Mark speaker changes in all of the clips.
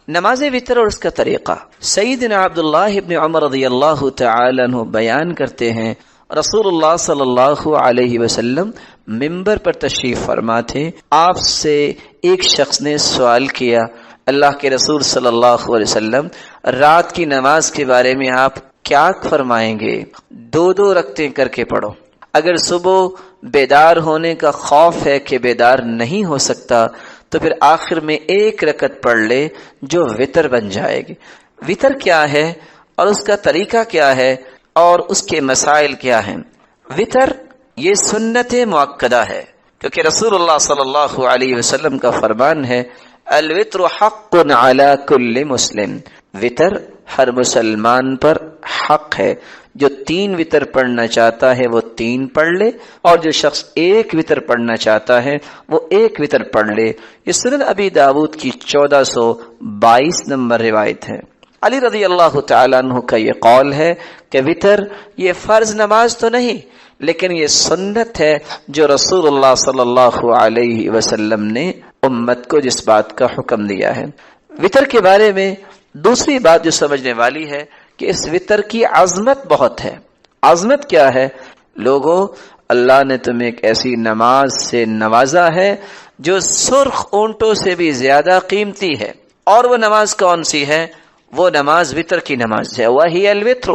Speaker 1: نماز وتر اور اس کا طریقہ سیدنا عبداللہ ابن عمر رضی اللہ تعالی عنہ بیان کرتے ہیں، رسول اللہ صلی اللہ علیہ وسلم منبر پر تشریف فرما تھے، آپ سے ایک شخص نے سوال کیا، اللہ کے رسول صلی اللہ علیہ وسلم رات کی نماز کے بارے میں آپ کیا فرمائیں گے؟ 2 رکعتیں کر کے پڑھو، اگر صبح بیدار ہونے کا خوف ہے کہ بیدار نہیں ہو سکتا تو پھر آخر میں 1 رکعت پڑھ لے جو وتر بن جائے گی۔ وتر کیا ہے اور اس کا طریقہ کیا ہے اور اس کے مسائل کیا ہیں؟ وتر یہ سنت مؤکدہ ہے، کیونکہ رسول اللہ صلی اللہ علیہ وسلم کا فرمان ہے، الوتر حق علی کل مسلم، وتر ہر مسلمان پر حق ہے، جو 3 وتر پڑھنا چاہتا ہے وہ 3 پڑھ لے، اور جو شخص 1 وتر پڑھنا چاہتا ہے وہ 1 وتر پڑھ لے۔ یہ سنن ابی داود کی 1422 نمبر روایت ہے۔ علی رضی اللہ تعالیٰ عنہ کا یہ قول ہے کہ وتر یہ فرض نماز تو نہیں، لیکن یہ سنت ہے جو رسول اللہ صلی اللہ علیہ وسلم نے امت کو جس بات کا حکم دیا ہے۔ وتر کے بارے میں دوسری بات جو سمجھنے والی ہے کہ اس وتر کی عظمت بہت ہے۔ عظمت کیا ہے؟ لوگوں، اللہ نے تمہیں ایک ایسی نماز سے نوازا ہے جو سرخ اونٹوں سے بھی زیادہ قیمتی ہے، اور وہ نماز کون سی ہے؟ وہ نماز وتر کی نماز ہے، وہی الوتر۔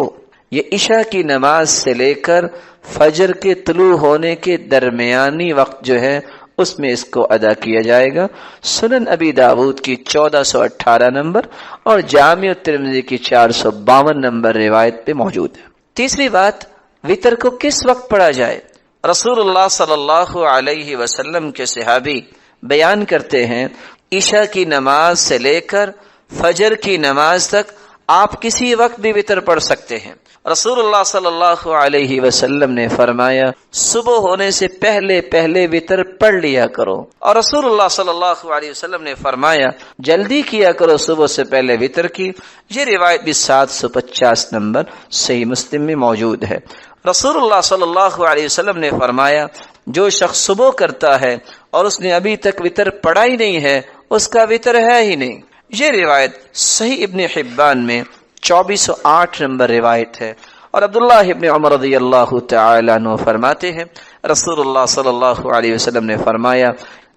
Speaker 1: یہ عشاء کی نماز سے لے کر فجر کے طلوع ہونے کے درمیانی وقت جو ہے اس میں اس کو ادا کیا جائے گا۔ سنن ابی داود کی 1418 نمبر اور جامع ترمذی کی 452 نمبر روایت پہ موجود ہے۔ تیسری بات، وتر کو کس وقت پڑھا جائے؟ رسول اللہ صلی اللہ علیہ وسلم کے صحابی بیان کرتے ہیں، عشاء کی نماز سے لے کر فجر کی نماز تک آپ کسی وقت بھی وتر پڑھ سکتے ہیں۔ رسول اللہ صلی اللہ علیہ وسلم نے فرمایا، صبح ہونے سے پہلے پہلے وتر پڑھ لیا کرو، اور رسول اللہ صلی اللہ علیہ وسلم نے فرمایا جلدی کیا کرو صبح سے پہلے وتر کی۔ یہ روایت بھی 750 نمبر صحیح مسلم میں موجود ہے۔ رسول اللہ صلی اللہ علیہ وسلم نے فرمایا، جو شخص صبح کرتا ہے اور اس نے ابھی تک وتر پڑھا ہی نہیں ہے اس کا وتر ہے ہی نہیں۔ یہ روایت صحیح ابن حبان میں 2408 نمبر روایت ہے۔ اور عبداللہ ابن عمر رضی اللہ تعالی عنہ فرماتے ہیں، رسول اللہ صلی اللہ علیہ وسلم نے فرمایا،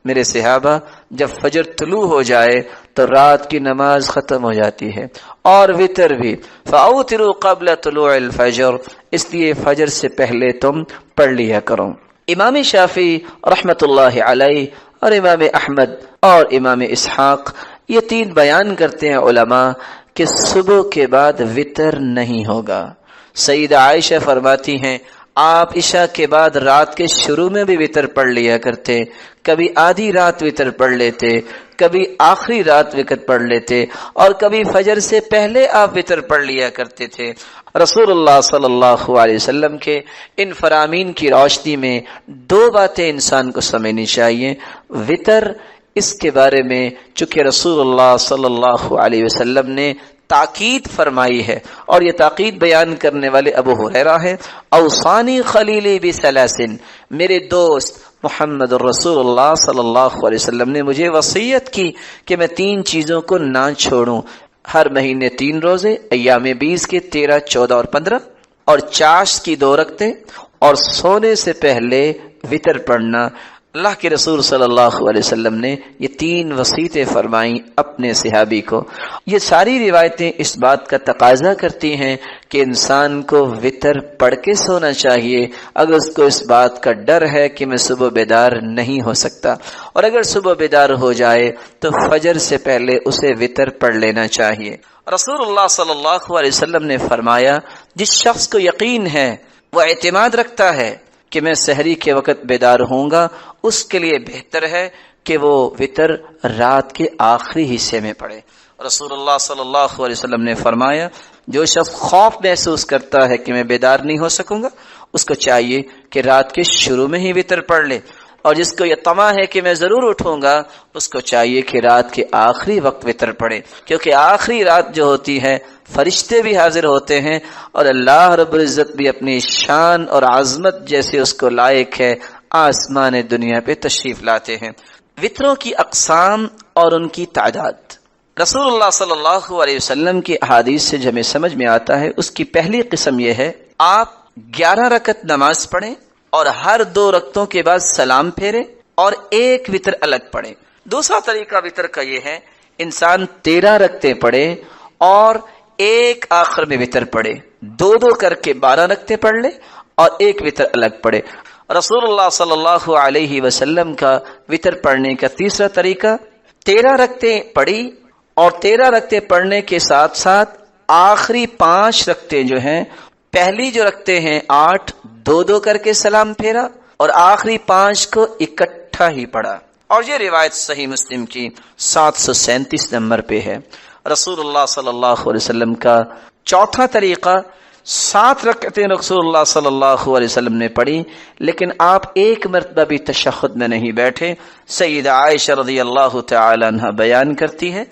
Speaker 1: میرے صحابہ، جب فجر طلوع ہو جائے تو رات کی نماز ختم ہو جاتی ہے، اور وتر بھی، فَأَوْتِرُوا قَبْلَ طُلُوعِ الْفَجْرِ، اس لیے فجر سے پہلے تم پڑھ لیا کرو۔ امام شافعی رحمت اللہ علیہ اور امام احمد اور امام اسحاق یہ 3 بیان کرتے ہیں علماء کہ صبح کے بعد وتر نہیں ہوگا۔ سیدہ عائشہ فرماتی ہیں، آپ عشاء کے بعد رات کے شروع میں بھی وتر پڑھ لیا کرتے، کبھی آدھی رات وتر پڑھ لیتے، کبھی آخری رات وتر پڑھ لیتے، اور کبھی فجر سے پہلے آپ وتر پڑھ لیا کرتے تھے۔ رسول اللہ صلی اللہ علیہ وسلم کے ان فرامین کی روشنی میں 2 باتیں انسان کو سمجھنی چاہیے۔ وتر، اس کے بارے میں چونکہ رسول اللہ صلی اللہ علیہ وسلم نے تاکید فرمائی ہے، اور یہ تاکید بیان کرنے والے ابو ہریرہ ہیں، اوصانی خلیلی بثلاث، میرے دوست محمد رسول اللہ صلی اللہ علیہ وسلم نے مجھے وصیت کی کہ میں 3 چیزوں کو نہ چھوڑوں، ہر مہینے 3 روزے، ایام 20 کے 13، 14 اور 15، اور چاشت کی 2 رکعتیں، اور سونے سے پہلے وتر پڑھنا۔ اللہ کے رسول صلی اللہ علیہ وسلم نے یہ 3 وصیتیں فرمائیں اپنے صحابی کو۔ یہ ساری روایتیں اس بات کا تقاضا کرتی ہیں کہ انسان کو وتر پڑھ کے سونا چاہیے اگر اس کو اس بات کا ڈر ہے کہ میں صبح بیدار نہیں ہو سکتا، اور اگر صبح بیدار ہو جائے تو فجر سے پہلے اسے وتر پڑھ لینا چاہیے۔ رسول اللہ صلی اللہ علیہ وسلم نے فرمایا، جس شخص کو یقین ہے، وہ اعتماد رکھتا ہے کہ میں سحری کے وقت بیدار ہوں گا، اس کے لیے بہتر ہے کہ وہ وتر رات کے آخری حصے میں پڑھے۔ رسول اللہ صلی اللہ علیہ وسلم نے فرمایا، جو شخص خوف محسوس کرتا ہے کہ میں بیدار نہیں ہو سکوں گا، اس کو چاہیے کہ رات کے شروع میں ہی وتر پڑھ لے، اور جس کو یہ طمع ہے کہ میں ضرور اٹھوں گا، اس کو چاہیے کہ رات کے آخری وقت وتر پڑھے، کیونکہ آخری رات جو ہوتی ہے فرشتے بھی حاضر ہوتے ہیں، اور اللہ رب العزت بھی اپنی شان اور عظمت جیسے اس کو لائق ہے آسمان دنیا پہ تشریف لاتے ہیں۔ وتروں کی اقسام اور ان کی تعداد، رسول اللہ صلی اللہ علیہ وسلم کی احادیث سے جو ہمیں سمجھ میں آتا ہے اس کی پہلی قسم یہ ہے آپ 11 رکعت نماز پڑھیں اور ہر 2 رکعتوں کے بعد سلام پھیریں اور ایک وتر الگ پڑھیں۔ دوسرا طریقہ وتر کا یہ ہے انسان 13 رکعتیں پڑھے اور ایک آخر میں وتر پڑھے، 2 کر کے 12 رکعتیں پڑھ لے اور ایک وتر الگ پڑھے۔ رسول اللہ صلی اللہ علیہ وسلم کا وتر پڑھنے کا تیسرا طریقہ 13 رکعتیں پڑھی اور 13 رکعتیں پڑھنے کے ساتھ ساتھ آخری 5 رکعتیں جو ہیں، پہلی جو رکعتیں ہیں 8 2 کر کے سلام پھیرا اور آخری 5 کو اکٹھا ہی پڑھا، اور یہ روایت صحیح مسلم کی 737 نمبر پہ ہے۔ رسول اللہ صلی اللہ علیہ وسلم کا چوتھا طریقہ 7 رکعتیں رسول اللہ صلی اللہ علیہ وسلم نے پڑھی لیکن آپ ایک مرتبہ بھی تشہد میں نہیں بیٹھے۔ سیدہ عائشہ رضی اللہ تعالی عنہ بیان کرتی ہے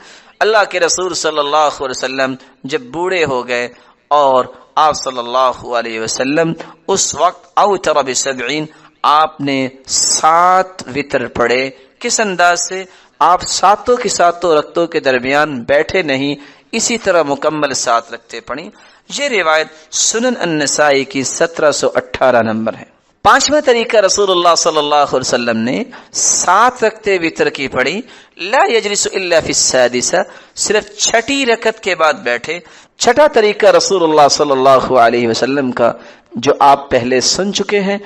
Speaker 1: اللہ کے رسول صلی اللہ علیہ وسلم جب بوڑھے ہو گئے اور آپ صلی اللہ علیہ وسلم اس وقت اوتر ب70 آپ نے 7 وتر پڑھے۔ کس انداز سے؟ آپ 7 کی 7 رکعتوں کے درمیان بیٹھے نہیں، اسی طرح مکمل 7 رکعتیں پڑھی۔ یہ روایت سنن النسائی کی 1718 نمبر ہے۔ پانچواں طریقہ رسول اللہ صلی اللہ علیہ وسلم نے 7 رکعتیں وتر کی پڑھی، لا یجلس الا فی السادسہ، صرف 6ٹی رکعت کے بعد بیٹھے۔ چھٹا طریقہ رسول اللہ صلی اللہ علیہ وسلم کا جو آپ پہلے سن چکے ہیں،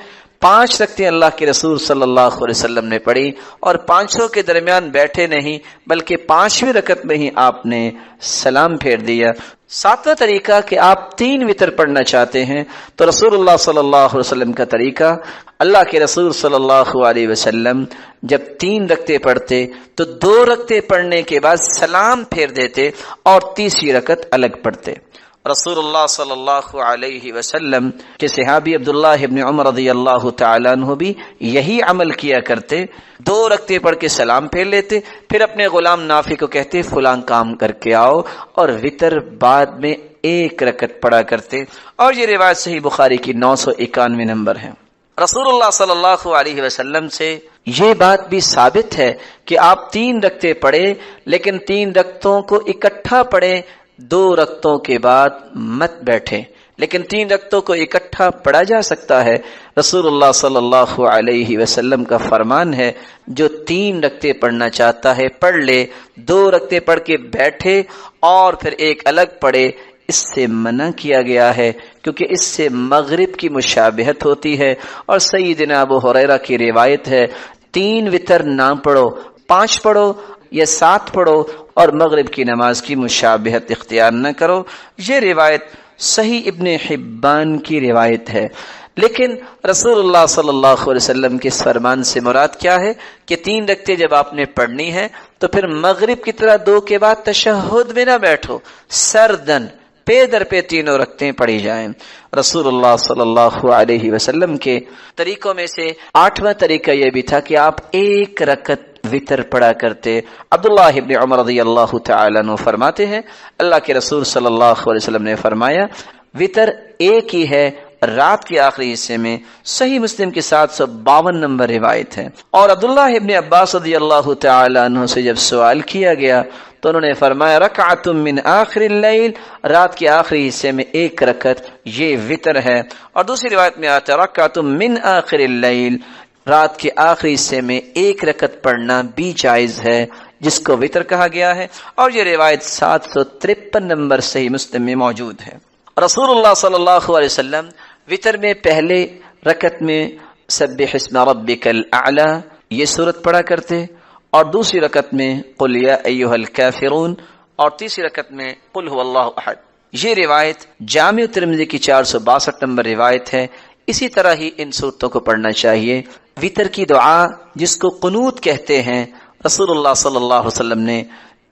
Speaker 1: 5 رکعتیں اللہ کے رسول صلی اللہ علیہ وسلم نے پڑھی اور 5 کے درمیان بیٹھے نہیں بلکہ 5ویں رکعت میں ہی آپ نے سلام پھیر دیا۔ 7واں طریقہ کہ آپ 3 وتر پڑھنا چاہتے ہیں تو رسول اللہ صلی اللہ علیہ وسلم کا طریقہ، اللہ کے رسول صلی اللہ علیہ وسلم جب 3 رکعتیں پڑھتے تو 2 رکعتیں پڑھنے کے بعد سلام پھیر دیتے اور تیسری رکعت الگ پڑھتے۔ رسول اللہ صلی اللہ علیہ وسلم کے صحابی عبداللہ ابن عمر رضی اللہ تعالیٰ عنہ بھی یہی عمل کیا کرتے، 2 رکعتیں پڑھ کے سلام پھیر لیتے، پھر اپنے غلام نافع کو کہتے فلاں کام کر کے آؤ، اور وتر بعد میں 1 رکعت پڑھا کرتے، اور یہ روایت صحیح بخاری کی 991 نمبر ہے۔ رسول اللہ صلی اللہ علیہ وسلم سے یہ بات بھی ثابت ہے کہ آپ 3 رکعتیں پڑھے لیکن 3 رکعتوں کو اکٹھا پڑھے، 2 رکعتوں کے بعد مت بیٹھے، لیکن 3 رکعتوں کو اکٹھا پڑھا جا سکتا ہے۔ رسول اللہ صلی اللہ علیہ وسلم کا فرمان ہے جو 3 رکعتیں پڑھنا چاہتا ہے پڑھ لے، 2 رکعتیں پڑھ کے بیٹھے اور پھر 1 الگ پڑھے۔ اس سے منع کیا گیا ہے کیونکہ اس سے مغرب کی مشابہت ہوتی ہے، اور سیدنا ابو ہریرہ کی روایت ہے 3 وتر نہ پڑھو، 5 پڑھو یا 7 پڑھو اور مغرب کی نماز کی مشابہت اختیار نہ کرو۔ یہ روایت صحیح ابن حبان کی روایت ہے، لیکن رسول اللہ صلی اللہ علیہ وسلم کے فرمان سے مراد کیا ہے کہ 3 رکعتیں جب آپ نے پڑھنی ہے تو پھر مغرب کی طرح 2 کے بعد تشہد میں نہ بیٹھو، سردن پے در پہ 3 رکعتیں پڑھی جائیں۔ رسول اللہ صلی اللہ علیہ وسلم کے طریقوں میں سے 8واں طریقہ یہ بھی تھا کہ آپ 1 رکعت وتر پڑھا کرتے۔ عبداللہ ابن عمر رضی اللہ تعالیٰ عنہ فرماتے ہیں اللہ کے رسول صلی اللہ علیہ وسلم نے فرمایا وتر ایک ہی ہے رات کے آخری حصے میں۔ صحیح مسلم کی 752 نمبر روایت ہے۔ اور عبداللہ ابن عباس رضی اللہ تعالیٰ عنہ سے جب سوال کیا گیا تو انہوں نے فرمایا رکعۃ من آخر اللیل، رات کے آخری حصے میں 1 رکعت یہ وتر ہے۔ اور دوسری روایت میں آتا ہے رکعۃ من آخر اللیل، رات کے آخری حصے میں 1 رکعت پڑھنا بھی جائز ہے جس کو وتر کہا گیا ہے، اور یہ روایت 753 نمبر صحیح مسلم میں موجود ہے۔ رسول اللہ صلی اللہ علیہ وسلم وتر میں پہلے رکعت میں سبح اسم ربک الاعلی یہ سورت پڑھا کرتے، اور دوسری رکعت میں قل یا ایھا الکافرون، اور تیسری رکعت میں قل هو اللہ احد۔ یہ روایت جامع ترمذی کی 462 نمبر روایت ہے۔ اسی طرح ہی ان صورتوں کو پڑھنا چاہیے۔ وتر کی دعا جس کو قنوت کہتے ہیں، رسول اللہ صلی اللہ علیہ وسلم نے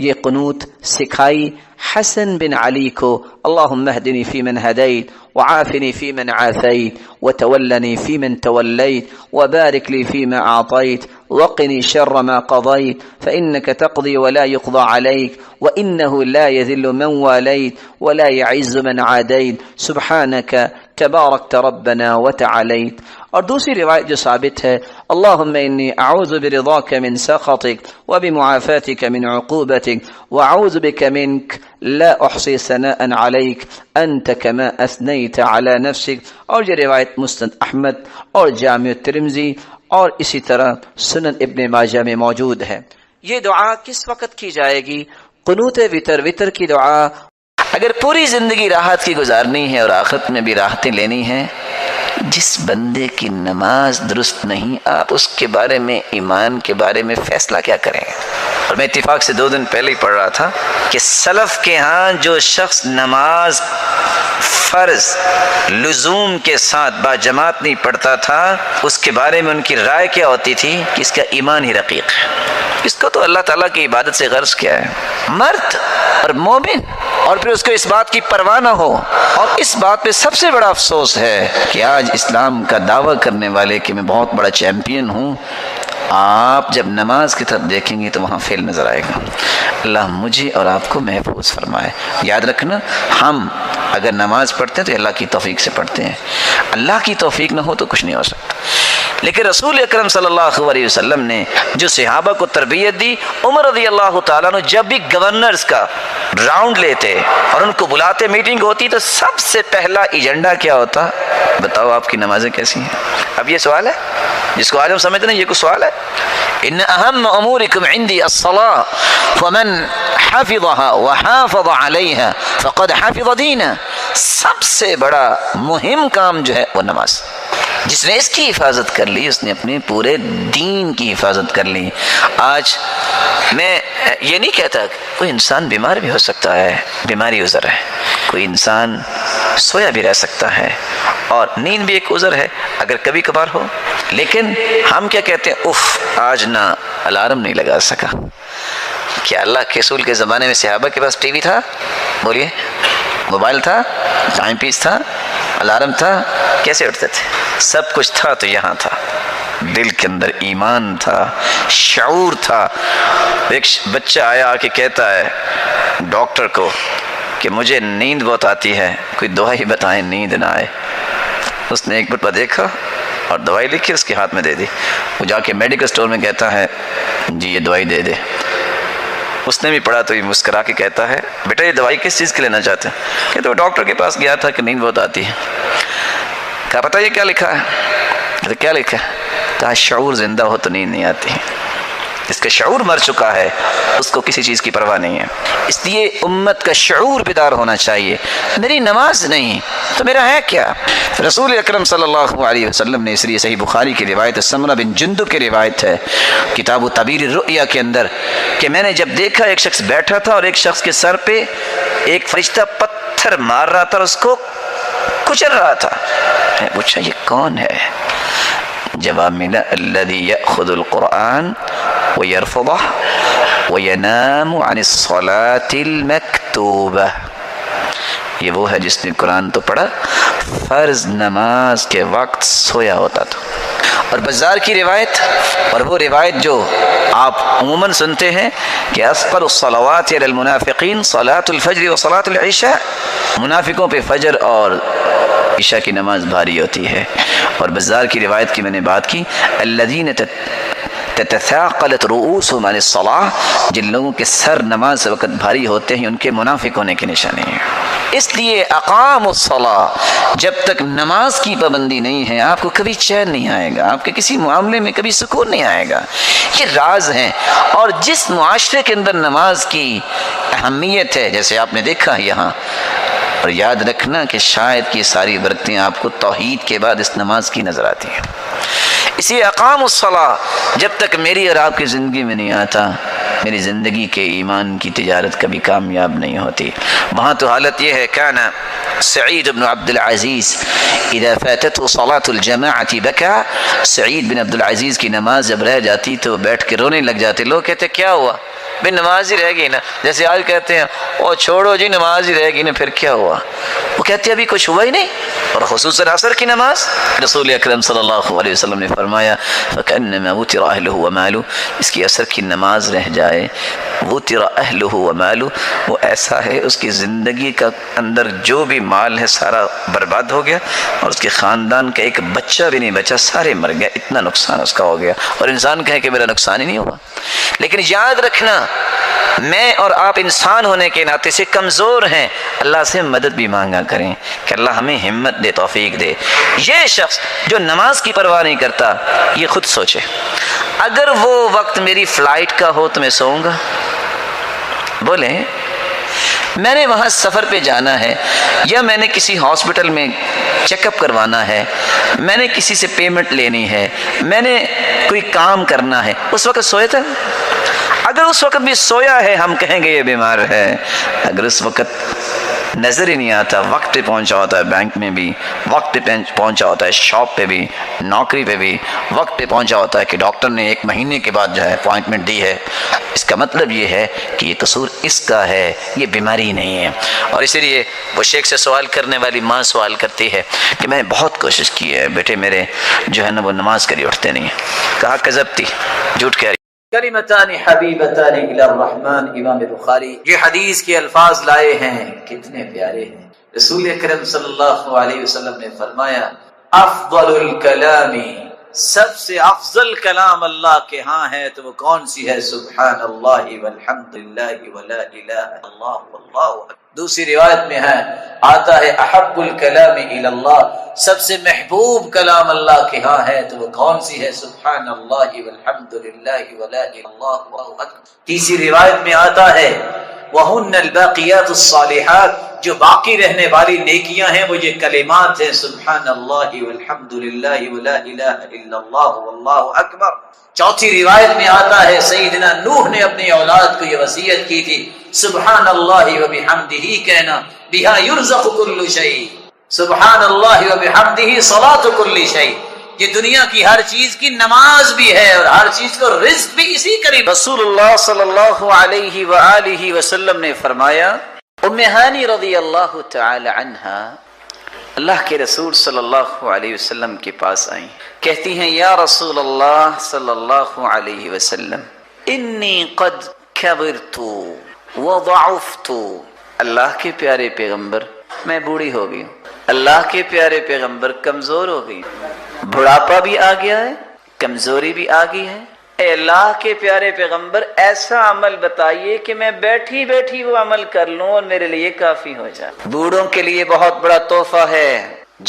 Speaker 1: یہ قنوت سکھائی حسن بن علی کو، اللہم اہدنی فی من ہدیت وعافنی فی من عافیت وتولنی فی من تولیت وبارک لی فیما اعطیت وقنی شر ما قضیت فإنک تقضی ولا یقضى علیک وإنه لا یذل من والیت ولا یعز من عادیت سبحانک تبارکت ربنا وتعالیت. اور دوسری روایت جو ثابت ہے اللہم انی اعوذ برضاک من سخطک وبمعافاتک من عقوبتک واعوذ بک منک لا احصی ثناء علیک انت کما اثنیت علی نفسک. اور یہ روایت مسند احمد اور جامع ترمذی اور اسی طرح سنن ابن ماجہ میں موجود ہے. یہ دعا کس وقت کی جائے گی؟ قنوت وتر، وتر کی دعا. اگر پوری زندگی راحت کی گزارنی ہے اور آخرت میں بھی راحتیں لینی ہیں، جس بندے کی نماز درست نہیں، آپ اس کے بارے میں، ایمان کے بارے میں فیصلہ کیا کریں؟ اور میں اتفاق سے 2 دن پہلے ہی پڑھ رہا تھا کہ سلف کے ہاں جو شخص نماز فرض لزوم کے ساتھ با جماعت نہیں پڑھتا تھا، اس کے بارے میں ان کی رائے کیا ہوتی تھی کہ اس کا ایمان ہی رقیق ہے، اس کو تو اللہ تعالیٰ کی عبادت سے غرض کیا ہے. مرد اور مومن، اور پھر اس کو اس بات کی پرواہ نہ ہو. اور اس بات پہ سب سے بڑا افسوس ہے کہ آج اسلام کا دعویٰ کرنے والے کہ میں بہت بڑا چیمپئن ہوں، آپ جب نماز کی طرف دیکھیں گے تو وہاں فیل نظر آئے گا. اللہ مجھے اور آپ کو محفوظ فرمائے. یاد رکھنا، ہم اگر نماز پڑھتے ہیں تو اللہ کی توفیق سے پڑھتے ہیں، اللہ کی توفیق نہ ہو تو کچھ نہیں ہو سکتا. لیکن رسول اکرم صلی اللہ علیہ وسلم نے جو صحابہ کو تربیت دی، عمر رضی اللہ تعالیٰ عنہ جب بھی گورنرز کا راؤنڈ لیتے اور ان کو بلاتے، میٹنگ ہوتی، تو سب سے پہلا ایجنڈا کیا ہوتا؟ بتاؤ آپ کی نمازیں کیسی ہیں؟ اب یہ سوال ہے جس کو آج ہم سمجھتے ہیں، یہ کوئی سوال ہے؟ ان اہم امورکم عندی الصلاۃ فمن حفظها وحافظ عليها فقد حفظ دینہ. سب سے بڑا مہم کام جو ہے وہ نماز. جس نے اس کی حفاظت کر لی، اس نے اپنے پورے دین کی حفاظت کر لی. آج میں یہ نہیں کہتا کوئی انسان بیمار بھی ہو سکتا ہے، بیماری عذر ہے، کوئی انسان سویا بھی رہ سکتا ہے، اور نیند بھی ایک عذر ہے اگر کبھی کبھار ہو. لیکن ہم کیا کہتے ہیں؟ آج نہ الارم نہیں لگا سکا. کیا اللہ کے رسول کے زمانے میں صحابہ کے پاس ٹی وی تھا؟ بولیے. موبائل تھا؟ ٹائم پیس تھا؟ الارم تھا؟ کیسے اٹھتے تھے؟ سب کچھ تھا تو یہاں تھا، دل کے اندر ایمان تھا، شعور تھا. ایک بچہ آیا آ کے کہتا ہے ڈاکٹر کو کہ مجھے نیند بہت آتی ہے، کوئی دوائی بتائیں نیند نہ آئے. اس نے ایک بٹوا دیکھا اور دوائی لکھی، اس کے ہاتھ میں دے دی. وہ جا کے میڈیکل سٹور میں کہتا ہے جی یہ دوائی دے دے. اس نے بھی پڑھا تو یہ مسکرا کے کہتا ہے بیٹا یہ دوائی کس چیز کے لینا چاہتے ہیں؟ کہ تو ڈاکٹر کے پاس گیا تھا کہ نیند بہت آتی ہے. کہا پتہ یہ کیا لکھا ہے؟ کیا لکھا ہے؟ کہا شعور زندہ ہو تو نیند نہیں آتی. جس کا شعور مر چکا ہے اس کو کسی چیز کی پرواہ نہیں ہے. اس لیے امت کا شعور بیدار ہونا چاہیے. میری نماز نہیں تو میرا ہے کیا؟ رسول اکرم صلی اللہ علیہ وسلم نے، اس لیے صحیح بخاری کی روایت، سمرہ بن جندب کی روایت ہے کتاب تعبیر الرؤیا کے اندر، کہ میں نے جب دیکھا ایک شخص بیٹھا تھا اور ایک شخص کے سر پہ ایک فرشتہ پتھر مار رہا تھا اور اس کو کچل رہا تھا. میں پوچھا یہ کون ہے؟ جواب ملا الذی یأخذ القرآن ویرفضہ وینام عن الصلاة المکتوبہ. یہ وہ ہے جس نے قرآن تو پڑھا، فرض نماز کے وقت سویا ہوتا تھا. اور بزار کی روایت، اور وہ روایت جو آپ عموماً سنتے ہیں کہ اثقل الصلوات علی المنافقین صلاۃ الفجر و صلاۃ العشاء، منافقوں پہ فجر اور عشاء کی نماز بھاری ہوتی ہے. اور بزار کی روایت کی میں نے بات کی، الذین تتثاقلت رؤوسهم عن الصلاة، جن لوگوں کے سر نماز سے وقت بھاری ہوتے ہیں ان کے منافق ہونے کی نشانی ہے. اس لیے اقام الصلاة، جب تک نماز کی پابندی نہیں ہے آپ کو کبھی چین نہیں آئے گا، آپ کے کسی معاملے میں کبھی سکون نہیں آئے گا. یہ راز ہیں. اور جس معاشرے کے اندر نماز کی اہمیت ہے، جیسے آپ نے دیکھا یہاں، اور یاد رکھنا کہ شاید کی ساری برکتیں آپ کو توحید کے بعد اس نماز کی نظر آتی ہیں. اسی اقام الصلاة جب تک میری اور آپ کی زندگی میں نہیں آتا، میری زندگی کے ایمان کی تجارت کبھی کامیاب نہیں ہوتی. وہاں تو حالت یہ ہے، کان سعید بن عبد العزیز اذا فاتته صلاة الجماعة بكى. سعید بن عبد العزیز کی نماز جب رہ جاتی تو بیٹھ کے رونے لگ جاتے. لوگ کہتے کیا ہوا؟ بھی نماز ہی رہ گئی نا، جیسے آج کہتے ہیں او چھوڑو جی نماز ہی رہ گئی نا، پھر کیا ہوا؟ وہ کہتے ابھی کچھ ہوا ہی نہیں۔ اور خصوصاً عصر کی نماز، رسول اکرم صلی اللہ علیہ وسلم نے فرمایا فَكَأَنَّمَا وُتِرَ أَهْلُهُ وَمَالُهُ، اس کی عصر کی نماز رہ جائے، وُتِرَ أَهْلُهُ وَمَالُهُ، وہ ایسا ہے اس کی زندگی کا اندر جو بھی مال ہے سارا برباد ہو گیا، اور اس کے خاندان کا ایک بچہ بھی نہیں بچا، سارے مر گئے، اتنا نقصان اس کا ہو گیا۔ اور انسان کہے کہ میرا نقصان ہی نہیں ہوا۔ لیکن یاد رکھنا میں اور آپ انسان ہونے کے ناطے سے کمزور ہیں، اللہ سے مدد بھی مانگا کریں کہ اللہ ہمیں ہمت دے، توفیق دے۔ یہ شخص جو نماز کی پرواہ نہیں کرتا، یہ خود سوچے اگر وہ وقت میری فلائٹ کا ہو تو میں سوؤں گا؟ بولیں، میں نے وہاں سفر پہ جانا ہے، یا میں نے کسی ہاسپٹل میں چیک اپ کروانا ہے، میں نے کسی سے پیمنٹ لینی ہے، میں نے کوئی کام کرنا ہے، اس وقت سویا تھا؟ اگر اس وقت بھی سویا ہے ہم کہیں گے یہ بیمار ہے۔ اگر اس وقت نظر ہی نہیں آتا، وقت پہ پہنچا ہوتا ہے بینک میں بھی، وقت پہ پہنچا ہوتا ہے شاپ پہ بھی، نوکری پہ بھی، وقت پہ پہنچا ہوتا ہے کہ ڈاکٹر نے 1 مہینے کے بعد جو ہے اپوائنٹمنٹ دی ہے، اس کا مطلب یہ ہے کہ یہ قصور اس کا ہے، یہ بیماری نہیں ہے۔ اور اسی لیے وہ شیخ سے سوال کرنے والی ماں سوال کرتی ہے کہ میں نے بہت کوشش کی ہے، بیٹے میرے جو ہے نا وہ نماز کری اٹھتے نہیں ہیں۔ کہا کذبتی، جھوٹ کہہ رہی۔ کلمتان حبیبتان الی الرحمن، امام بخاری یہ حدیث کے الفاظ لائے ہیں، کتنے پیارے ہیں۔ رسول اکرم صلی اللہ علیہ وسلم نے فرمایا افضل الکلام، سب سے افضل کلام اللہ کے ہاں ہے تو وہ کون سی ہے؟ سبحان اللہ والحمد للہ ولا الہ الا اللہ واللہ اکبر۔ دوسری روایت میں ہے آتا ہے احب الکلام الی اللہ، سب سے محبوب کلام اللہ کے ہاں ہے تو وہ کون سی ہے؟ سبحان اللہ والحمد للہ ولا الہ الا اللہ واللہ اکبر۔ تیسری روایت میں آتا ہے وَهُنَّ الْبَاقِيَاتُ الصَّالِحَاتُ، جو باقی رہنے والی نیکیاں ہیں وہ یہ کلمات ہیں، سبحان اللہ والحمد للہ ولا الہ الا اللہ واللہ اکبر۔ چوتھی روایت میں آتا ہے سیدنا نوح نے اپنی اولاد کو یہ وصیت کی تھی سبحان اللہ وبحمدہ کہنا، بہا یرزق کل شیء، سبحان اللہ وبحمدہ صلاۃ کل شیء، یہ دنیا کی ہر چیز کی نماز بھی ہے اور ہر چیز کو رزق بھی اسی قریب۔ رسول اللہ صلی اللہ علیہ وآلہ وسلم نے فرمایا، ام ہانی رضی اللہ تعالی عنہا اللہ کے رسول صلی اللہ علیہ وسلم کے پاس آئیں، کہتی ہیں یا رسول اللہ صلی اللہ علیہ وسلم انی قد کبرت وضعفت، اللہ کے پیارے پیغمبر میں بوڑھی ہو گئی ہوں، اللہ کے پیارے پیغمبر کمزور ہو گئی، بڑھاپا بھی آ گیا ہے، کمزوری بھی آ گئی ہے، اے اللہ کے پیارے پیغمبر ایسا عمل بتائیے کہ میں بیٹھی بیٹھی وہ عمل کر لوں اور میرے لیے کافی ہو جائے۔ بوڑھوں کے لیے بہت بڑا تحفہ ہے،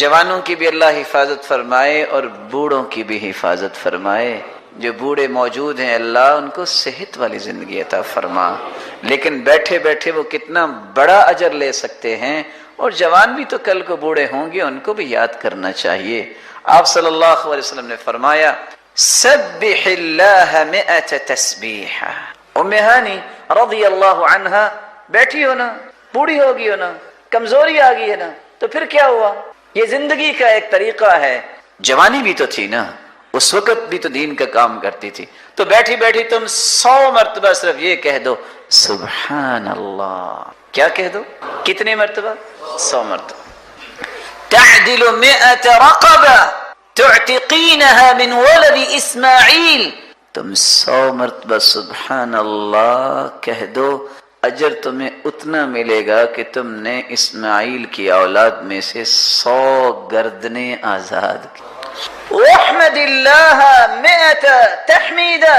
Speaker 1: جوانوں کی بھی اللہ حفاظت فرمائے اور بوڑھوں کی بھی حفاظت فرمائے۔ جو بوڑھے موجود ہیں اللہ ان کو صحت والی زندگی عطا فرما، لیکن بیٹھے بیٹھے وہ کتنا بڑا اجر لے سکتے ہیں، اور جوان بھی تو کل کو بوڑھے ہوں گے، ان کو بھی یاد کرنا چاہیے۔ آپ صلی اللہ علیہ وسلم نے فرمایا سبح اللہ مئۃ تسبیح۔ ام ہانی رضی اللہ عنہا بیٹھی ہو نا، بوڑھی ہو گئی ہو نا، کمزوری آ گئی ہے نا، تو پھر کیا ہوا؟ یہ زندگی کا ایک طریقہ ہے، جوانی بھی تو تھی نا، اس وقت بھی تو دین کا کام کرتی تھی، تو بیٹھی بیٹھی تم 100 مرتبہ صرف یہ کہہ دو سبحان اللہ۔ کیا کہہ دو؟ کتنے مرتبہ؟ 100 مرتبہ۔ تعدل 100 رقبہ تعتقینها من ولد اسماعیل، تم 100 مرتبہ سبحان اللہ کہہ دو، اجر تمہیں اتنا ملے گا کہ تم نے اسماعیل کی اولاد میں سے 100 گردنیں آزاد کی۔ وَاحْمَدِ اللَّهَ 100 تحمیدہ،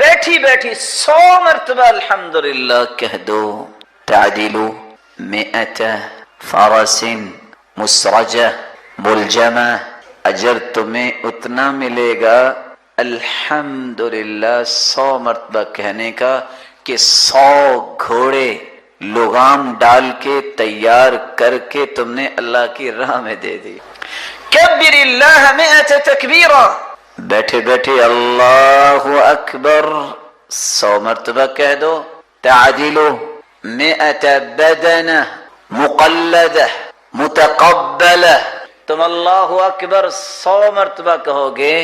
Speaker 1: بیٹھی بیٹھی 100 مرتبہ الحمدللہ کہہ دو۔ تعدل 100 فرس مسرجہ ملجمہ، اجر تمہیں اتنا ملے گا الحمدللہ 100 مرتبہ کہنے کا کہ 100 گھوڑے لگام ڈال کے تیار کر کے تم نے اللہ کی راہ میں دے دی۔ کبر اللہ 100 تکبیرہ، بیٹھے بیٹھے اللہ اکبر 100 مرتبہ کہہ دو۔ تعدل 100 بدنہ مقلدہ متقبلہ، تم اللہ اکبر 100 مرتبہ کہو گے،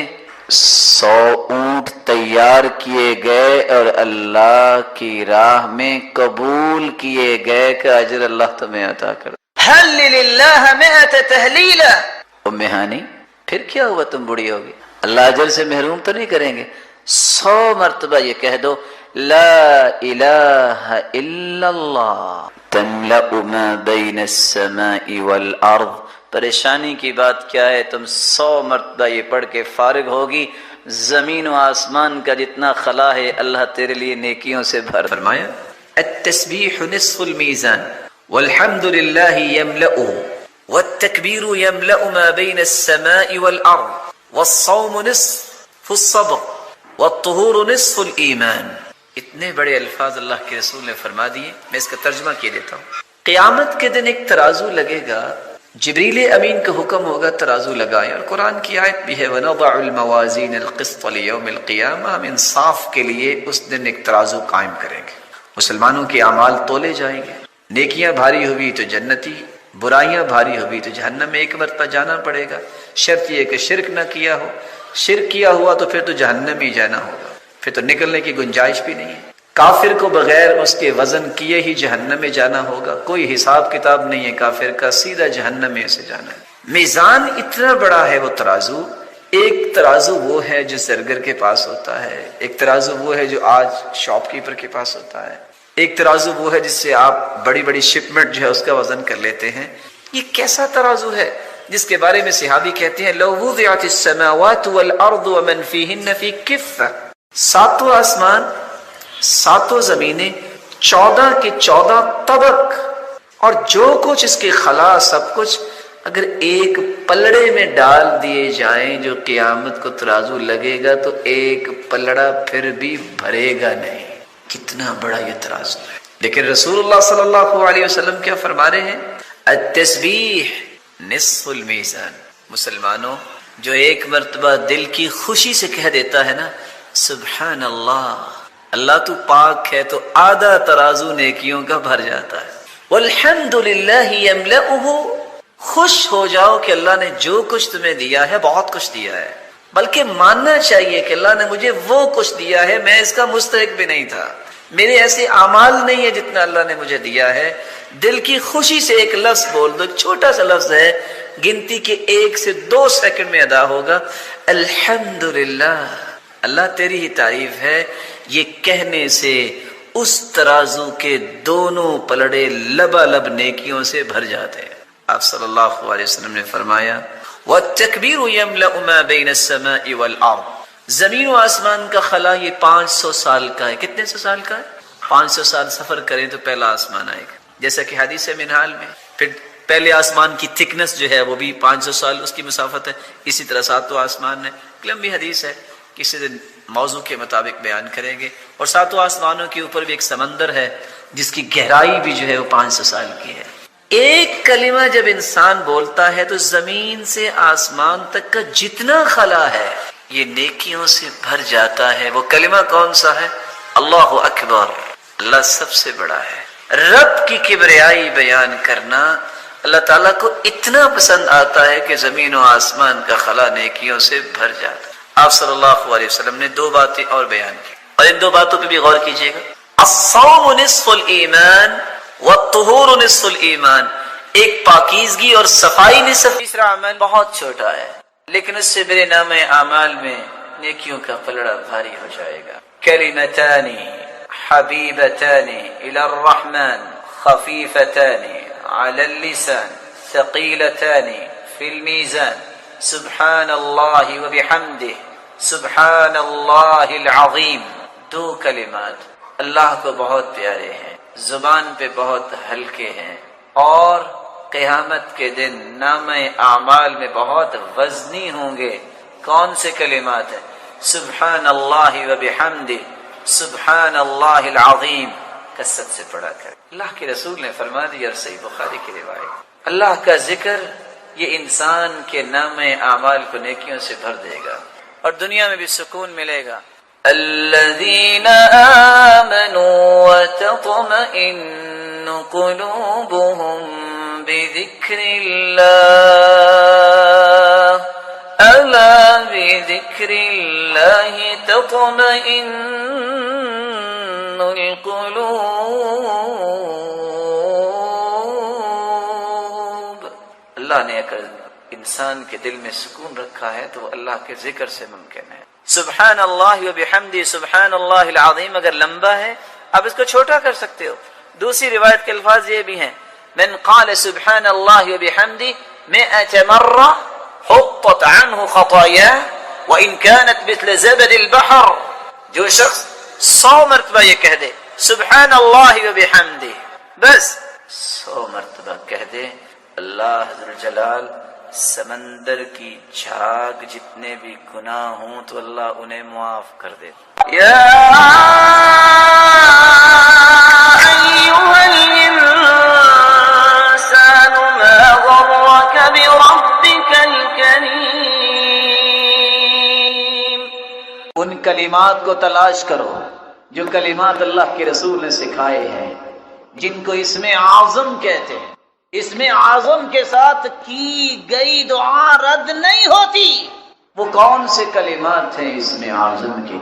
Speaker 1: 100 اونٹ تیار کیے گئے اور اللہ کی راہ میں قبول کیے گئے کہ اجر اللہ تمہیں عطا کر. حلل اللہ 100 تحلیلا. ام ہانی پھر کیا ہوا تم بڑی ہوگی, اللہ اجر سے محروم تو نہیں کریں گے. 100 مرتبہ یہ کہہ دو لا الہ الا اللہ تملأ ما بین السماء والارض. پریشانی کی بات کیا ہے, تم 100 مرتبہ یہ پڑھ کے فارغ ہوگی, زمین و آسمان کا جتنا خلا ہے اللہ تیرے لیے نیکیوں سے بھر. فرمایا التسبیح نصف المیزان والحمد للہ یملأه والتکبیر یملأ ما بین السماء والارض والصوم نصف الصبر والطہور نصف الایمان. اتنے بڑے الفاظ اللہ کے رسول نے فرما دیے. میں اس کا ترجمہ کیے دیتا ہوں. قیامت کے دن ایک ترازو لگے گا, جبریل امین کا حکم ہوگا ترازو لگائیں, اور قرآن کی آیت بھی ہے وَنَضَعُ الْمَوَازِينَ الْقِسْطَ لِيَوْمِ الْقِيَامَةِ. ہم انصاف کے لیے اس دن ایک ترازو قائم کریں گے, مسلمانوں کے اعمال تولے جائیں گے. نیکیاں بھاری ہوئی تو جنتی, برائیاں بھاری ہوئی تو جہنم میں ایک مرتبہ جانا پڑے گا. شرط یہ کہ شرک نہ کیا ہو, شرک کیا ہوا تو پھر تو جہنم ہی جانا ہوگا, پھر تو نکلنے کی گنجائش بھی نہیں ہے. کافر کو بغیر اس کے وزن کیے ہی جہنم میں جانا ہوگا, کوئی حساب کتاب نہیں ہے کافر کا, سیدھا جہنم میں سے جانا ہے. میزان اتنا بڑا ہے وہ ترازو. ایک ترازو وہ ہے جو زرگر کے پاس ہوتا ہے, ایک ترازو وہ ہے جو آج شاپ کیپر کے پاس ہوتا ہے, ایک ترازو وہ ہے جس سے آپ بڑی بڑی شپمنٹ جو ہے اس کا وزن کر لیتے ہیں. یہ کیسا ترازو ہے جس کے بارے میں صحابی کہتے ہیں لو وضعت السماوات والارض ومن فیہن فی کفہ. 7 آسمان 7 زمینیں 14 کے 14 طبق اور جو کچھ اس کے خلا سب کچھ اگر ایک پلڑے میں ڈال دیے جائیں جو قیامت کو ترازو لگے گا تو ایک پلڑا پھر بھی بھرے گا نہیں. کتنا بڑا یہ ترازو ہے. لیکن رسول اللہ صلی اللہ علیہ وسلم کیا فرما رہے ہیں التسبیح نصف المیزان. مسلمانوں جو ایک مرتبہ دل کی خوشی سے کہہ دیتا ہے نا سبحان اللہ, اللہ تو پاک ہے, تو آدھا ترازو نیکیوں کا بھر جاتا ہے. والحمد للہ یملأہ. خوش ہو جاؤ کہ اللہ نے جو کچھ تمہیں دیا ہے بہت کچھ دیا ہے, بلکہ ماننا چاہیے کہ اللہ نے مجھے وہ کچھ دیا ہے میں اس کا مستحق بھی نہیں تھا, میرے ایسے اعمال نہیں ہے جتنا اللہ نے مجھے دیا ہے. دل کی خوشی سے ایک لفظ بول دو, ایک چھوٹا سا لفظ ہے, گنتی کے 1 سے 2 سیکنڈ میں ادا ہوگا الحمدللہ, اللہ تیری ہی تعریف ہے. یہ کہنے سے اس ترازو کے دونوں پلڑے لبالب نیکیوں سے بھر جاتے ہیں. آپ صلی اللہ علیہ وسلم نے فرمایا وَالتَّكْبِيرُ يَمْلَأُ مَا بَيْنَ السَّمَاءِ وَالْأَرْضِ. زمین و آسمان کا خلا یہ 500 سال کا ہے. کتنے سو سال کا ہے؟ 500 سال سفر کریں تو پہلا آسمان آئے گا, جیسا کہ حدیث منہال میں. پھر پہلے آسمان کی تھکنس جو ہے وہ بھی 500 سال اس کی مسافت ہے. اسی طرح 7 آسمان ہے. لمبی حدیث ہے, کسی دن موضوع کے مطابق بیان کریں گے. اور 7 آسمانوں کے اوپر بھی ایک سمندر ہے جس کی گہرائی بھی جو ہے وہ 500 سال کی ہے. ایک کلمہ جب انسان بولتا ہے تو زمین سے آسمان تک کا جتنا خلا ہے یہ نیکیوں سے بھر جاتا ہے. وہ کلمہ کون سا ہے؟ اللہ اکبر. اللہ سب سے بڑا ہے. رب کی کبریائی بیان کرنا اللہ تعالیٰ کو اتنا پسند آتا ہے کہ زمین و آسمان کا خلا نیکیوں سے بھر جاتا ہے. آپ صلی اللہ علیہ وسلم نے 2 باتیں اور بیان کی, اور ان 2 باتوں پہ بھی غور کیجئے گا. الصوم نصف الایمان والطہور نصف الایمان. ایک پاکیزگی اور صفائی نصف. تیسرا عمل بہت چھوٹا ہے لیکن اس سے میرے نام اعمال میں نیکیوں کا پلڑا بھاری ہو جائے گا. کلمتان حبیبتان الی الرحمن خفیفتان علی اللسان ثقیلتان فی المیزان سبحان اللہ وبحمدہ سبحان اللہ العظیم. 2 کلمات اللہ کو بہت پیارے ہیں, زبان پہ بہت ہلکے ہیں, اور قیامت کے دن نامہ اعمال میں بہت وزنی ہوں گے. کون سے کلمات ہیں؟ سبحان اللہ وبحمدہ سبحان اللہ العظیم. کثرت سے پڑھا کر. اللہ کے رسول نے فرما دیا, صحیح بخاری کی روایت, اللہ کا ذکر یہ انسان کے نام اعمال کو نیکیوں سے بھر دے گا اور دنیا میں بھی سکون ملے گا. الذین آمنوا وتطمئن قلوبهم بذکر اللہ الا بذكر الله تطمئن القلوب. اللہ نے اگر انسان کے دل میں سکون رکھا ہے تو وہ اللہ کے ذکر سے ممکن ہے. سبحان اللہ و بحمدہ سبحان اللہ العظیم اگر لمبا ہے اب اس کو چھوٹا کر سکتے ہو. دوسری روایت کے الفاظ یہ بھی ہیں من قال سبحان اللہ و بحمدہ 100 مرہ حطت عنہ خطایا وان كانت مثل زبد البحر. جو شخص 100 مرتبہ یہ کہہ دے سبحان اللہ و بحمدہ، بس 100 مرتبہ کہہ دے، اللہ ذوالجلال سمندر کی جھاگ جتنے بھی گناہ ہوں تو اللہ انہیں معاف کر دے. یا ایھا الانسان ما غرک بربک الکریم. ان کلمات کو تلاش کرو جو کلمات اللہ کے رسول نے سکھائے ہیں، جن کو اسم اعظم کہتے ہیں. اسم اعظم کے ساتھ کی گئی دعا رد نہیں ہوتی. وہ کون سے کلمات ہیں اسم اعظم کے؟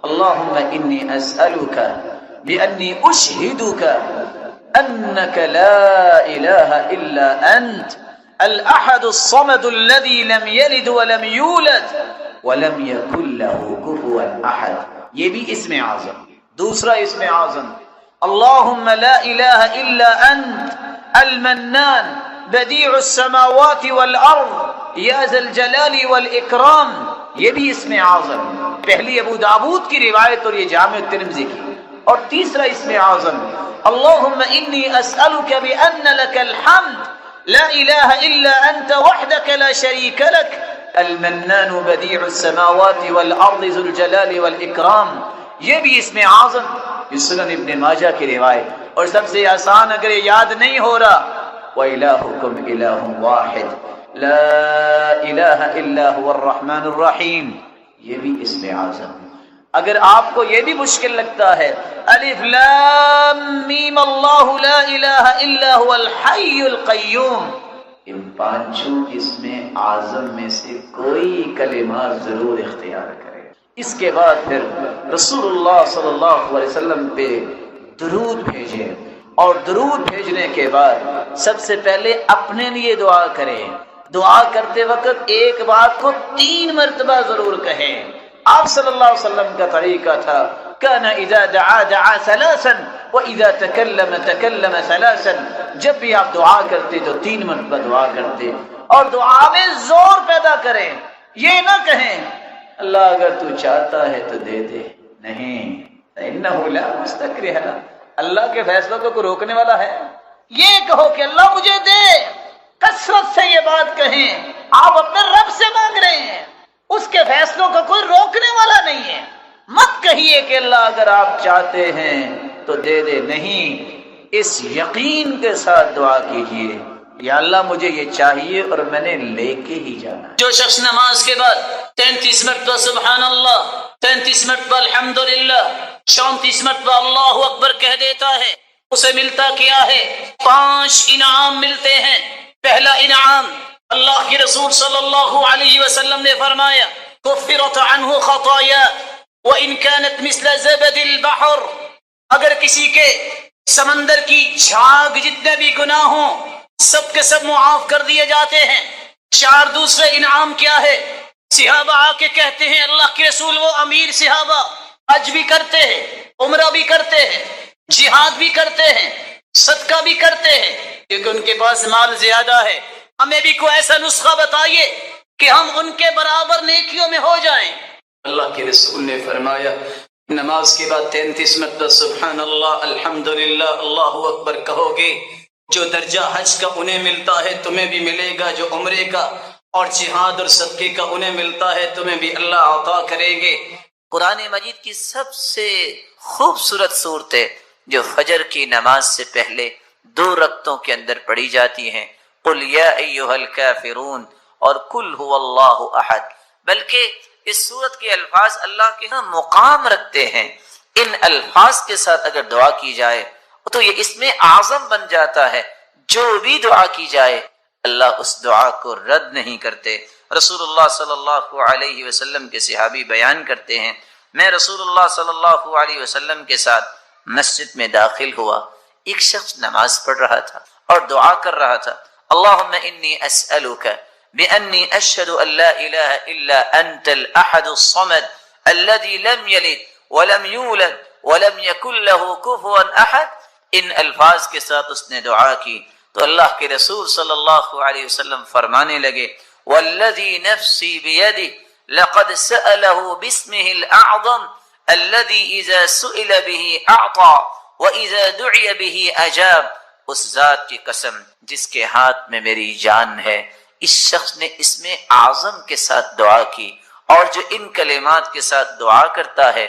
Speaker 1: اللہم انی اسألک بانی اشہدک انک لا الہ الا انت الاحد الصمد الذي لم يلد ولم يولد ولم يكن له كفوا احد. یہ بھی اسم اعظم. دوسرا اسم اعظم اللہم لا الہ الا انت المنان بدیع السماوات والارض یا ذا الجلال والاکرام. یہ بھی اسم اعظم. پہلی ابو داود کی روایت اور یہ جامع ترمذی کی. اور تیسرا اسم اعظم اللہم انی اسألک بأن لک الحمد لا الہ الا انت وحدک لا شریک لک المنان بدیع السماوات والارض ذو الجلال والاکرام. یہ بھی اسم اعظم. سنن ابن ماجہ کی روایت. اور سب سے آسان اگر یہ یاد نہیں ہو رہا وَإِلَٰهُكُمْ إِلَٰهٌ وَاحِدٌ لَا إِلَٰهَ إِلَّا هُوَ الرَّحْمَٰنُ الرَّحِيمُ. یہ بھی اسم اعظم. اگر آپ کو یہ بھی مشکل لگتا ہے الف لام میم اللہ لا الہ الا هو الحی القیوم، ان پانچوں اسم اعظم میں سے کوئی کلمات ضرور اختیار کرے. اس کے بعد پھر رسول اللہ صلی اللہ علیہ وسلم پہ درود بھیجے، اور درود بھیجنے کے بعد سب سے پہلے اپنے لیے دعا کریں. دعا کرتے وقت ایک بات کو 3 مرتبہ ضرور کہیں. آپ صلی اللہ علیہ وسلم کا طریقہ تھا كان اذا دعا دعا ثلاثا واذا تكلم تكلم ثلاثا. جب بھی آپ دعا کرتے تو 3 مرتبہ دعا کرتے، اور دعا میں زور پیدا کریں. یہ نہ کہیں اللہ اگر تو چاہتا ہے تو دے دے، نہیں، انہ لا مستکرہ له. اللہ کے فیصلوں کو کوئی روکنے والا ہے؟ یہ کہو کہ اللہ مجھے دے. کثرت سے یہ بات کہیں. آپ اپنے رب سے مانگ رہے ہیں، اس کے فیصلوں کو کوئی روکنے والا نہیں ہے. مت کہیے کہ اللہ اگر آپ چاہتے ہیں تو دے دے، نہیں، اس یقین کے ساتھ دعا کیجئے یا اللہ مجھے یہ چاہیے اور میں نے لے کے ہی جانا ہے. جو شخص نماز کے بعد 33 مرتبہ سبحان اللہ، 33 مرتبہ الحمدللہ، 34 مرتبہ اللہ اکبر کہہ دیتا ہے، اسے ملتا کیا ہے؟ 5 انعام ملتے ہیں. پہلا انعام اللہ کے رسول صلی اللہ علیہ وسلم نے فرمایا کفرت عنہ خطایا وان كانت مثل زبد البحر. اگر کسی کے سمندر کی جھاگ جتنے بھی گناہ ہوں سب کے سب معاف کر دیے جاتے ہیں. 4 دوسرے انعام کیا ہے؟ صحابہ آ کے کہتے ہیں اللہ کے رسول، وہ امیر صحابہ حج بھی کرتے ہیں، عمرہ بھی کرتے ہیں، جہاد بھی کرتے ہیں، صدقہ بھی کرتے ہیں، کیونکہ ان کے پاس مال زیادہ ہے. ہمیں بھی کوئی ایسا نسخہ بتائیے کہ ہم ان کے برابر نیکیوں میں ہو جائیں. اللہ کے رسول نے فرمایا نماز کے بعد 33 مرتبہ سبحان اللہ الحمدللہ اللہ اکبر کہو گے، جو درجہ حج کا انہیں ملتا ہے تمہیں بھی ملے گا، جو عمرے کا اور جہاد اور صدقے کا انہیں ملتا ہے تمہیں بھی اللہ عطا کریں گے. قرآن مجید کی سب سے خوبصورت صورتیں جو فجر کی نماز سے پہلے 2 رکعتوں کے اندر پڑھی جاتی ہیں، قل یا ایھا الکافرون اور قل ھو اللہ احد. بلکہ اس صورت کے الفاظ اللہ کے ہاں مقام رکھتے ہیں. ان الفاظ کے ساتھ اگر دعا کی جائے تو یہ اسم اعظم بن جاتا ہے. جو بھی دعا کی جائے اللہ اس دعا کو رد نہیں کرتے۔ رسول اللہ صلی اللہ علیہ وسلم کے صحابی بیان کرتے ہیں، میں رسول اللہ صلی اللہ علیہ وسلم کے ساتھ مسجد میں داخل ہوا، ایک شخص نماز پڑھ رہا تھا اور دعا کر رہا تھا، اللہم انی اسألک بأنی اشہد ان لا الہ الا انت الاحد الصمد الذي لم يلد ولم يولد ولم يكن له كفوا احد۔ ان الفاظ کے ساتھ اس نے دعا کی تو اللہ کے رسول صلی اللہ علیہ وسلم فرمانے لگے، والذی نفسی بیدہ لقد سألہ باسمہ الاعظم الذي اذا سئل به اعطى واذا دعی به اجاب۔ اس ذات کی قسم جس کے ہاتھ میں میری جان ہے، اس شخص نے اسم اعظم کے ساتھ دعا کی، اور جو ان کلمات کے ساتھ دعا کرتا ہے،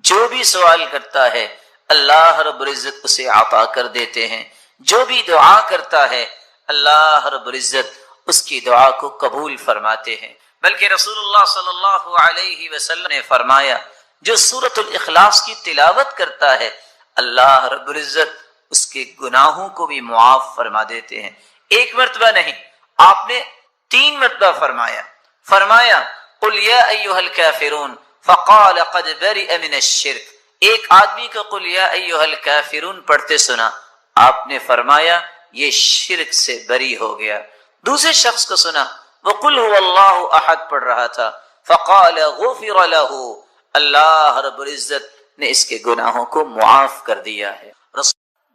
Speaker 1: جو بھی سوال کرتا ہے اللہ رب العزت اسے عطا کر دیتے ہیں، جو بھی دعا کرتا ہے اللہ رب العزت اس کی دعا کو قبول فرماتے ہیں۔ بلکہ رسول اللہ صلی اللہ علیہ وسلم نے فرمایا، جو سورۃ الاخلاص کی تلاوت کرتا ہے اللہ رب العزت اس کے گناہوں کو بھی معاف فرما دیتے ہیں۔ ایک مرتبہ نہیں، آپ نے 3 مرتبہ فرمایا قل یا ایھا الکافرون فقال قد برئ من الشرک۔ ایک آدمی کو قل یا ایھا الکافرون پڑھتے سنا، آپ نے فرمایا یہ شرک سے بری ہو گیا۔ دوسرے شخص کو سنا وہ قل هو اللہ احد پڑھ رہا تھا، فقال غفر له، اللہ رب العزت نے اس کے گناہوں کو معاف کر دیا ہے۔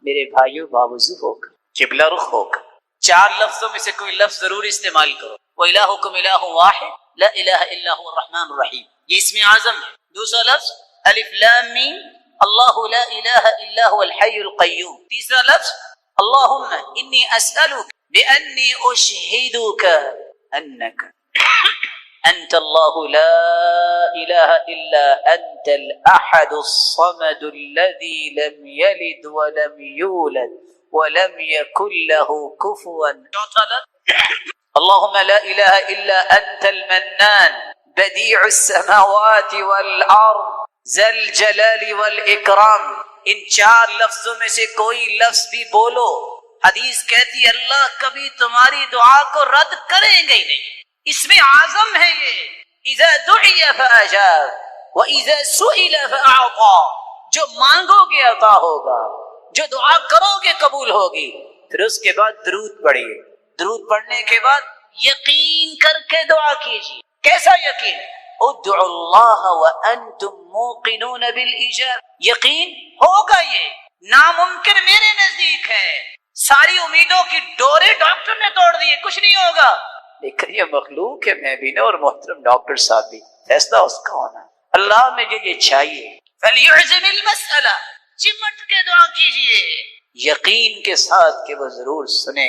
Speaker 1: میرے بھائیو، باوضو ہو کر، قبلہ رخ ہو کر 4 لفظوں میں سے کوئی لفظ ضرور استعمال کرو۔ وَإِلَٰهُكُمْ إِلَٰهٌ وَاحِدٌ لَا إِلَٰهَ إِلَّا هُوَ الرَّحْمَٰنُ الرَّحِيمُ، یہ اسم اعظم ہے۔ دوسرا لفظ الف لام میم اللہ لا الہ الا هو الحی القیوم۔ تیسرا لفظ اللہم انی اسألک بأنی اشہدک انک انت اللہ لا الہ الا انت الاحد الصمد الذی لم یلد ولم یولد ولم یکن له کفوا۔ چوتھا لفظ اللہم لا الہ الا انت المنان بدیع السماوات والارض ذا الجلال والاکرام۔ ان 4 لفظوں میں سے کوئی لفظ بھی بولو، حدیث کہتی ہے اللہ کبھی تمہاری دعا کو رد کریں گے ہی نہیں۔ اسم اعظم ہے یہ، اذا دعی فاجاب واذا سئل فاعطى، جو مانگو گے عطا ہوگا، جو دعا کرو گے قبول ہوگی۔ پھر اس کے بعد درود پڑھیے، درود پڑھنے کے بعد یقین کر کے دعا کیجیے۔ کیسا یقین؟ ادعوا اللہ وانتم موقنون بالاجابہ، یقین ہوگا، یہ ناممکن میرے نزدیک ہے، ساری امیدوں کی ڈورے ڈاکٹر نے توڑ دی، کچھ نہیں ہوگا، لیکن یہ مخلوق ہے، میں بھی نہ، اور محترم ڈاکٹر صاحب بھی، فیصلہ اس کا ہونا۔ اللہ مجھے یہ چاہیے، فلیعزم المسئلہ، چمٹ کے دعا کیجئے یقین کے ساتھ کہ وہ ضرور سنے۔